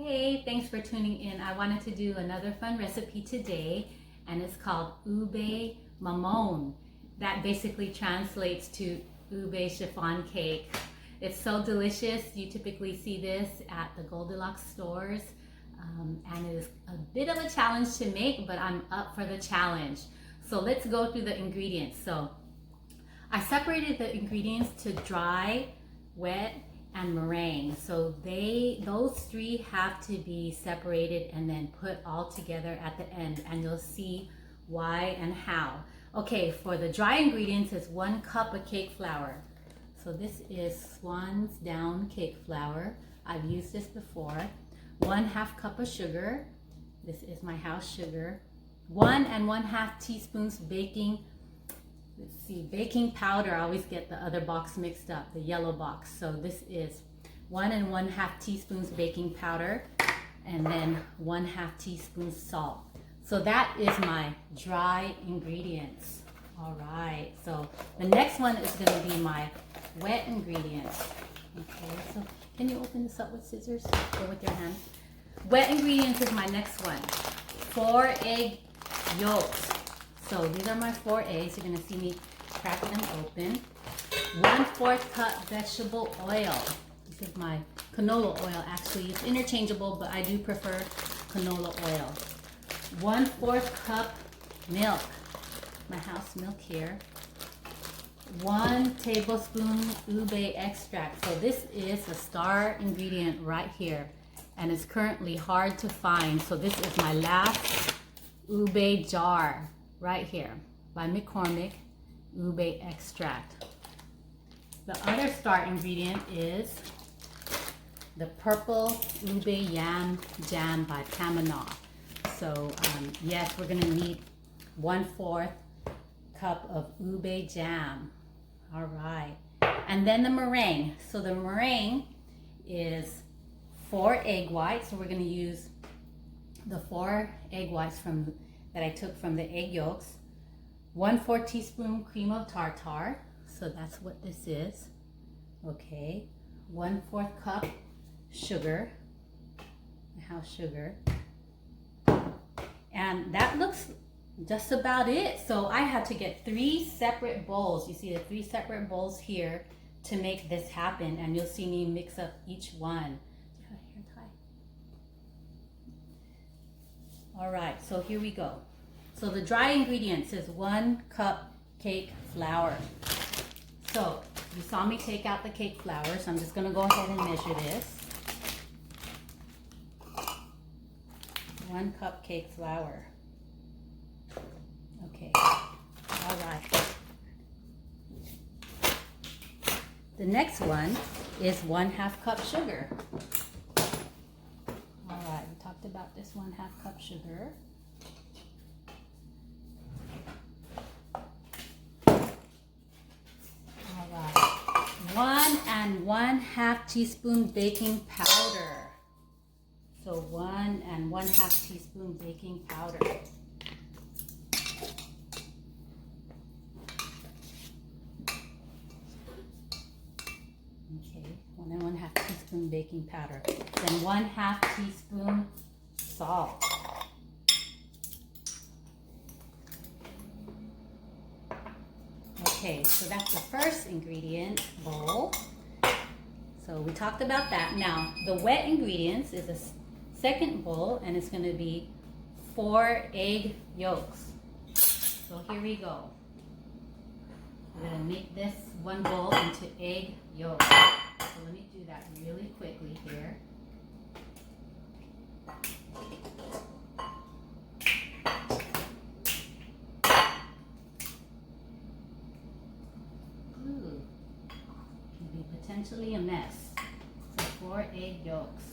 Hey, thanks for tuning in. I wanted to do another fun recipe today, and it's called ube mamon. That basically translates to ube chiffon cake. It's so delicious. You typically see this at the Goldilocks stores, and it is a bit of a challenge to make, but I'm up for the challenge. So let's go through the ingredients. So I separated the ingredients to dry, wet, and meringue. So those three have to be separated and then put all together at the end, and you'll see why and how. Okay, for the dry ingredients is 1 cup of cake flour. So this is Swan's Down cake flour. I've used this before. 1/2 cup of sugar. This is my house sugar. 1 1/2 teaspoons baking powder. I always get the other box mixed up, the yellow box. So this is 1 1/2 teaspoons baking powder, and then 1/2 teaspoon salt. So that is my dry ingredients. All right, so the next one is going to be my wet ingredients. Okay, so can you open this up with scissors or with your hand? Wet ingredients is my next one. 4 egg yolks. So these are my 4 eggs. You're gonna see me crack them open. 1/4 cup vegetable oil. This is my canola oil. Actually, it's interchangeable, but I do prefer canola oil. 1/4 cup milk. My house milk here. 1 tablespoon ube extract. So this is a star ingredient right here, and it's currently hard to find. So this is my last ube jar. Right here by McCormick, ube extract. The other star ingredient is the purple ube yam jam by Pamela. So yes, we're gonna need 1/4 cup of ube jam. All right, and then the meringue. So the meringue is 4 egg whites. So we're gonna use the 4 egg whites that I took from the egg yolks. 1/4 teaspoon cream of tartar. So that's what this is. Okay. 1/4 cup sugar, house sugar. And that looks just about it. So I had to get 3 separate bowls. You see the 3 separate bowls here to make this happen. And you'll see me mix up each one. Do you have a hair tie? All right, so here we go. So the dry ingredients is 1 cup cake flour. So you saw me take out the cake flour, so I'm just gonna go ahead and measure this. 1 cup cake flour. Okay, all right. The next one is 1/2 cup sugar. All right, we talked about this 1/2 cup sugar. All right, 1 1/2 teaspoon baking powder. So 1 1/2 teaspoon baking powder. Okay, 1 1/2 teaspoon baking powder. Then 1/2 teaspoon salt. Okay, so that's the first ingredient bowl. So we talked about that. Now, the wet ingredients is a second bowl, and it's going to be 4 egg yolks. So here we go. We're going to make this one bowl into egg yolks. So let me do that really quickly here. Ooh, can be potentially a mess. So 4 egg yolks.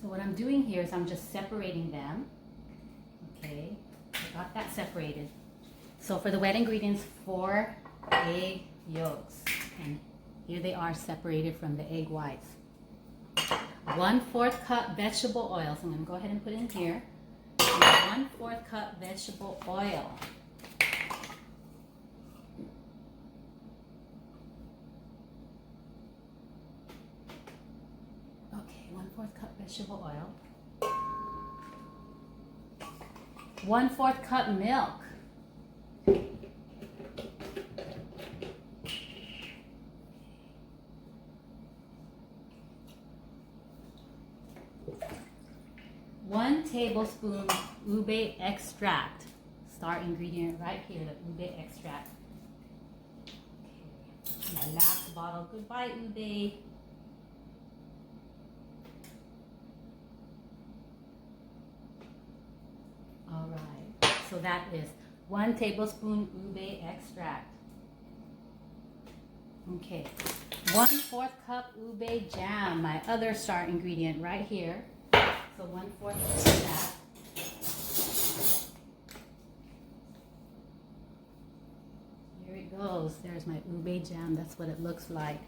So what I'm doing here is I'm just separating them. Okay, I got that separated. So for the wet ingredients, 4 egg yolks. And here they are separated from the egg whites. 1/4 cup vegetable oil. So I'm going to go ahead and put it in here. 1/4 cup vegetable oil. Okay, 1/4 cup vegetable oil. 1/4 cup milk. One tablespoon ube extract. Star ingredient right here, the ube extract. Okay. My last bottle. Goodbye, ube. All right. So that is 1 tablespoon ube extract. Okay. 1/4 cup ube jam, my other star ingredient right here. So 1/4 of that. Here it goes. There's my ube jam. That's what it looks like.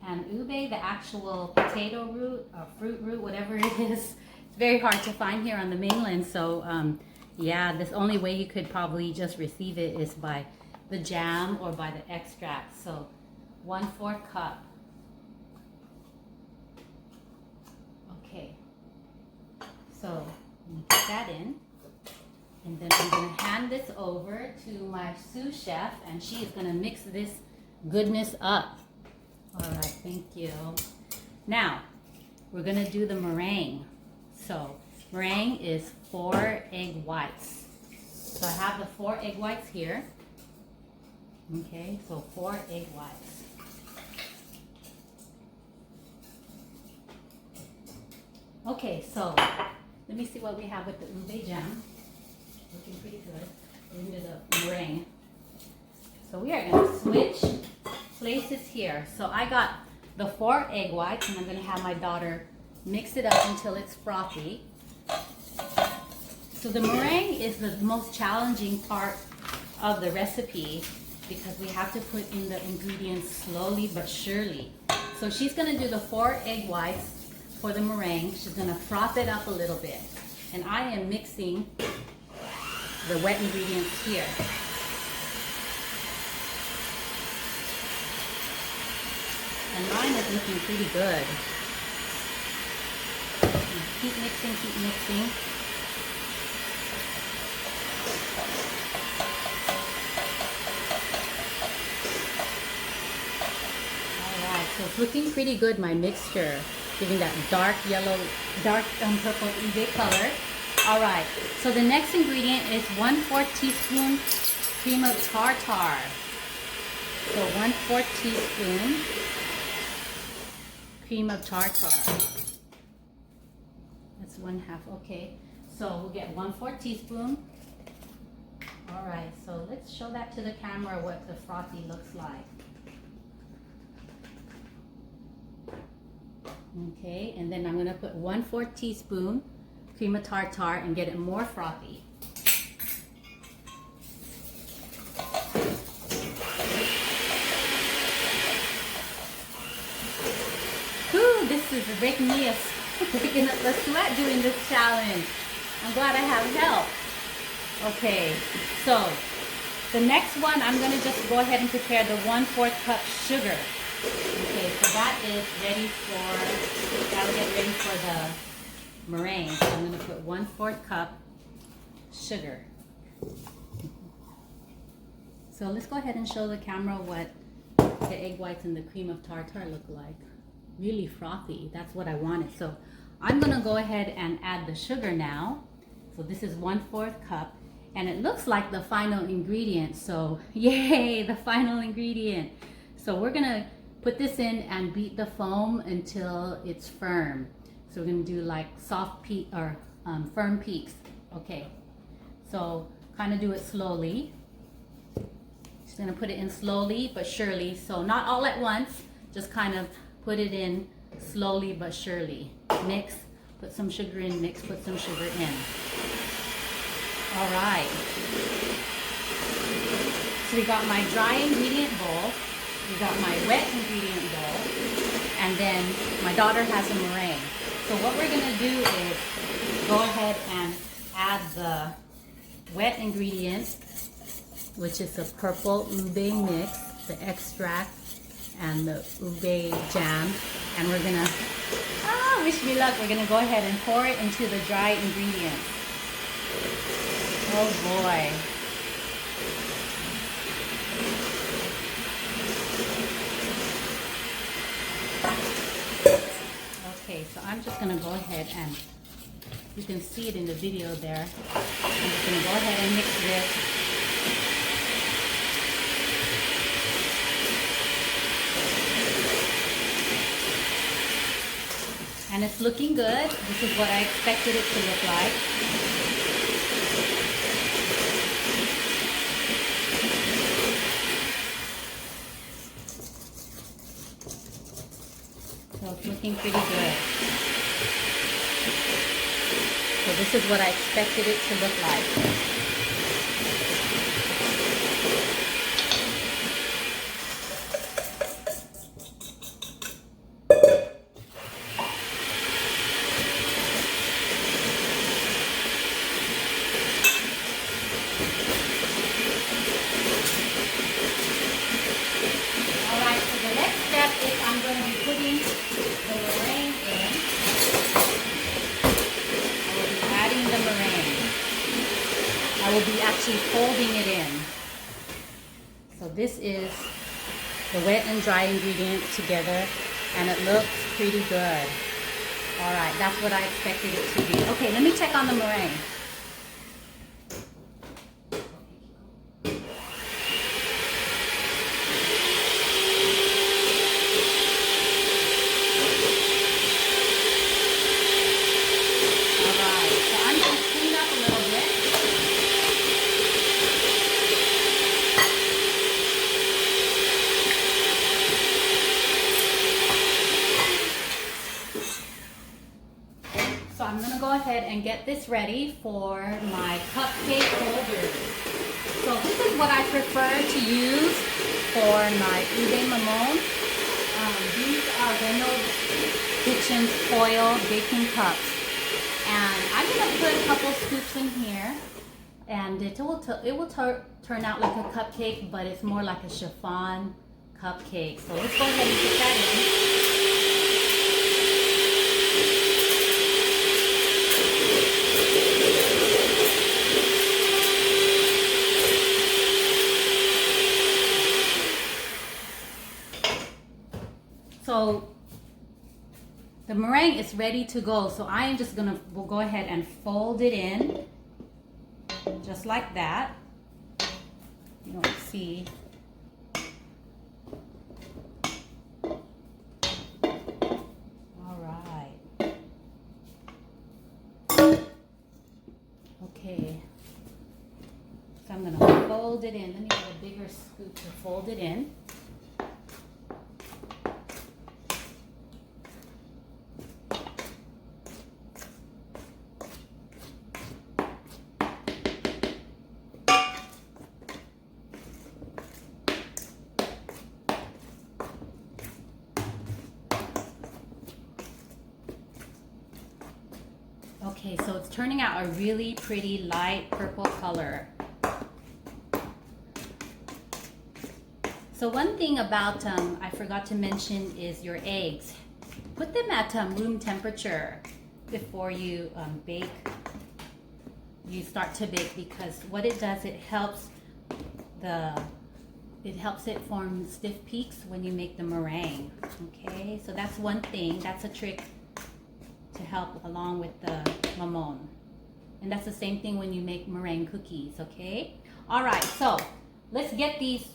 And ube, the actual potato root or fruit root, whatever it is, it's very hard to find here on the mainland. So yeah, this only way you could probably just receive it is by the jam or by the extract. So 1/4 cup. Okay, so I'm gonna put that in, and then I'm gonna hand this over to my sous chef, and she is gonna mix this goodness up. All right, thank you. Now, we're gonna do the meringue. So, meringue is 4 egg whites. So I have the 4 egg whites here. Okay, so 4 egg whites. Okay, so let me see what we have with the ube jam. Looking pretty good. Into the meringue. So we are going to switch places here. So I got the 4 egg whites, and I'm going to have my daughter mix it up until it's frothy. So the meringue is the most challenging part of the recipe because we have to put in the ingredients slowly but surely. So she's going to do the 4 egg whites for the meringue. She's going to froth it up a little bit. And I am mixing the wet ingredients here. And mine is looking pretty good. Keep mixing, keep mixing. Alright, so it's looking pretty good, my mixture. Giving that dark yellow, dark purple ube color. Alright, so the next ingredient is 1/4 teaspoon cream of tartar. So 1/4 teaspoon cream of tartar. That's 1/2, okay. So we'll get 1/4 teaspoon. Alright, so let's show that to the camera what the frothy looks like. Okay, and then I'm going to put 1/4 teaspoon cream of tartar and get it more frothy. Whew, this is making me picking up the sweat doing this challenge. I'm glad I have help. Okay, so the next one I'm going to just go ahead and prepare the 1/4 cup sugar. Okay, so that is ready for, that'll get ready for the meringue. So I'm going to put 1/4 cup sugar. So let's go ahead and show the camera what the egg whites and the cream of tartar look like. Really frothy. That's what I wanted. So I'm going to go ahead and add the sugar now. So this is 1/4 cup. And it looks like the final ingredient. So yay, the final ingredient. So we're going to put this in and beat the foam until it's firm. So we're going to do like soft peak or firm peaks. Okay, so kind of do it slowly. Just going to put it in slowly but surely. So not all at once, just kind of put it in slowly but surely. Mix, put some sugar in, mix, put some sugar in. All right. So we got my dry ingredient bowl. We got my wet ingredient bowl, and then my daughter has a meringue. So what we're gonna do is go ahead and add the wet ingredient, which is the purple ube mix, the extract, and the ube jam. And we're gonna, wish me luck, we're gonna go ahead and pour it into the dry ingredients. Oh boy. Okay, so I'm just gonna go ahead and, you can see it in the video there. I'm just gonna go ahead and mix this. And it's looking good. This is what I expected it to look like. So it's looking pretty good. So this is what I expected it to look like. I will be actually folding it in. So this is the wet and dry ingredients together, and it looks pretty good. All right, that's what I expected it to be. Okay, let me check on the meringue. So I'm gonna go ahead and get this ready for my cupcake holders. So this is what I prefer to use for my ube mamon. These are Reynolds Kitchen foil baking cups. And I'm gonna put a couple scoops in here, and it will turn out like a cupcake, but it's more like a chiffon cupcake. So let's go ahead and put that in. So the meringue is ready to go. So I am just we'll go ahead and fold it in just like that. You don't see. All right. Okay. So I'm gonna fold it in. Let me get a bigger scoop to fold it in. Okay, so it's turning out a really pretty light purple color. So one thing about, I forgot to mention, is your eggs. Put them at room temperature before you bake. You start to bake, because what it does, it helps it form stiff peaks when you make the meringue. Okay, so that's one thing. That's a trick to help along with the mamon. And that's the same thing when you make meringue cookies, okay? All right, so let's get these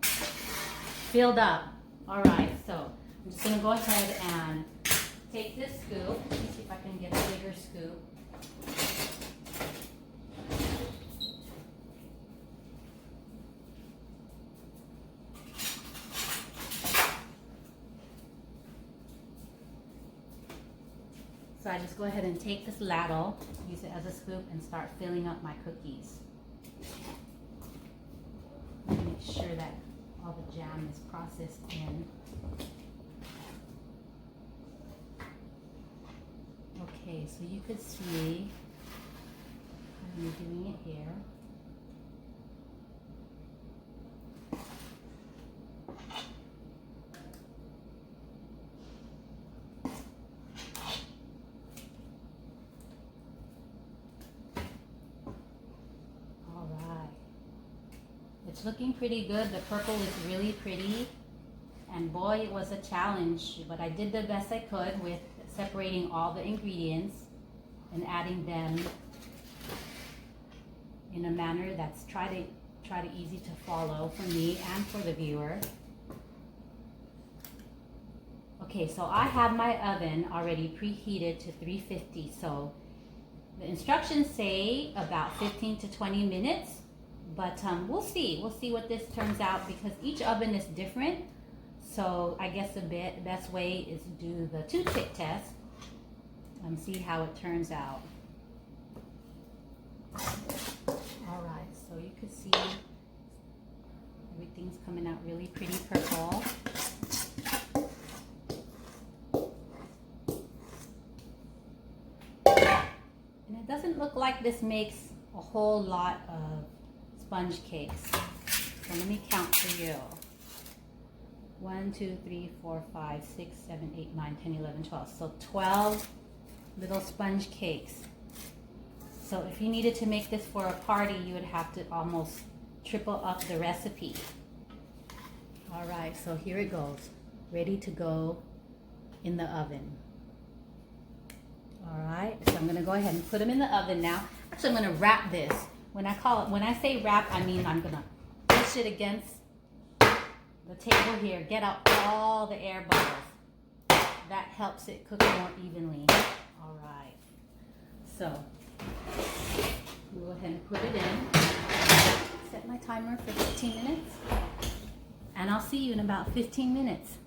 filled up. All right, so I'm just gonna go ahead and take this scoop. Let me see if I can get a bigger scoop. So I just go ahead and take this ladle, use it as a scoop, and start filling up my cookies. Make sure that all the jam is processed in. Okay, so you could see I'm doing it here. All right. It's looking pretty good. The purple is really pretty. And boy, it was a challenge, but I did the best I could with separating all the ingredients and adding them in a manner that's try to easy to follow for me and for the viewer. Okay, so I have my oven already preheated to 350. So the instructions say about 15 to 20 minutes, but we'll see. We'll see what this turns out because each oven is different. So I guess the best way is to do the toothpick test and see how it turns out. All right, so you can see everything's coming out really pretty purple. And it doesn't look like this makes a whole lot of sponge cakes. So let me count for you. 1, 2, 3, 4, 5, 6, 7, 8, 9, 10, 11, 12. So 12 little sponge cakes. So if you needed to make this for a party, you would have to almost triple up the recipe. All right, so here it goes. Ready to go in the oven. All right, so I'm gonna go ahead and put them in the oven now. Actually, I'm gonna wrap this. When I say wrap, I mean I'm gonna push it against the table here, get out all the air bubbles. That helps it cook more evenly. All right, so we'll go ahead and put it in. Set my timer for 15 minutes, and I'll see you in about 15 minutes.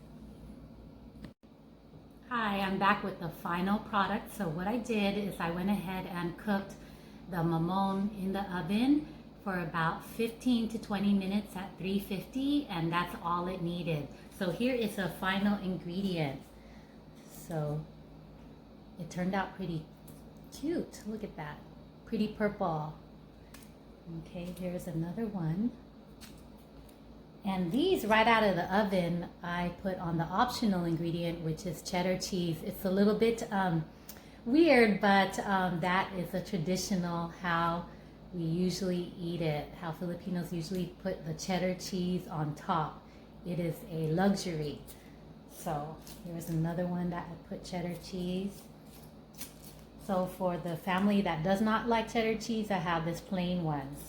Hi, I'm back with the final product. So what I did is I went ahead and cooked the mamon in the oven for about 15 to 20 minutes at 350, and that's all it needed. So here is a final ingredient. So it turned out pretty cute. Look at that. Pretty purple. Okay, here's another one. And these right out of the oven, I put on the optional ingredient, which is cheddar cheese. It's a little bit weird, but that is a traditional how we usually eat it, how Filipinos usually put the cheddar cheese on top. It is a luxury. So here's another one that I put cheddar cheese. So for the family that does not like cheddar cheese, I have this plain ones.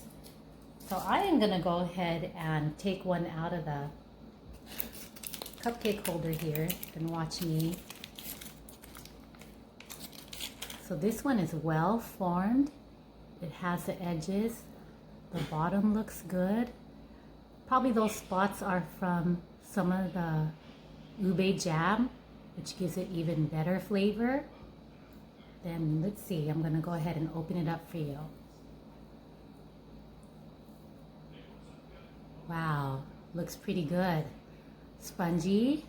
So I am gonna go ahead and take one out of the cupcake holder here and watch me. So this one is well formed. It has the edges. The bottom looks good. Probably those spots are from some of the ube jam, which gives it even better flavor. Then let's see, I'm gonna go ahead and open it up for you. Wow, looks pretty good. Spongy.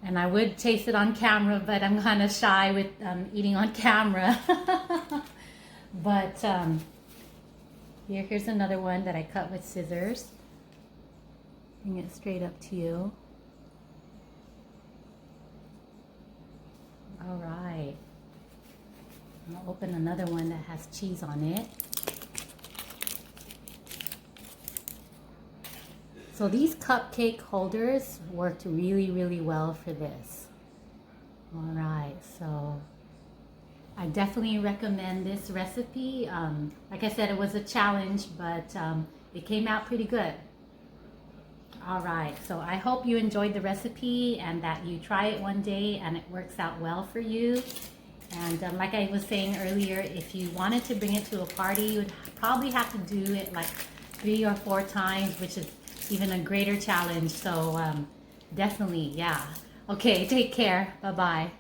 And I would taste it on camera, but I'm kind of shy with eating on camera. But here's another one that I cut with scissors. Bring it straight up to you. All right. I'm gonna open another one that has cheese on it. So these cupcake holders worked really, really well for this. All right, so I definitely recommend this recipe. Like I said, it was a challenge, but it came out pretty good. All right, so I hope you enjoyed the recipe and that you try it one day and it works out well for you. And like I was saying earlier, if you wanted to bring it to a party, you would probably have to do it like 3 or 4 times, which is even a greater challenge. So definitely, yeah. Okay, take care. Bye-bye.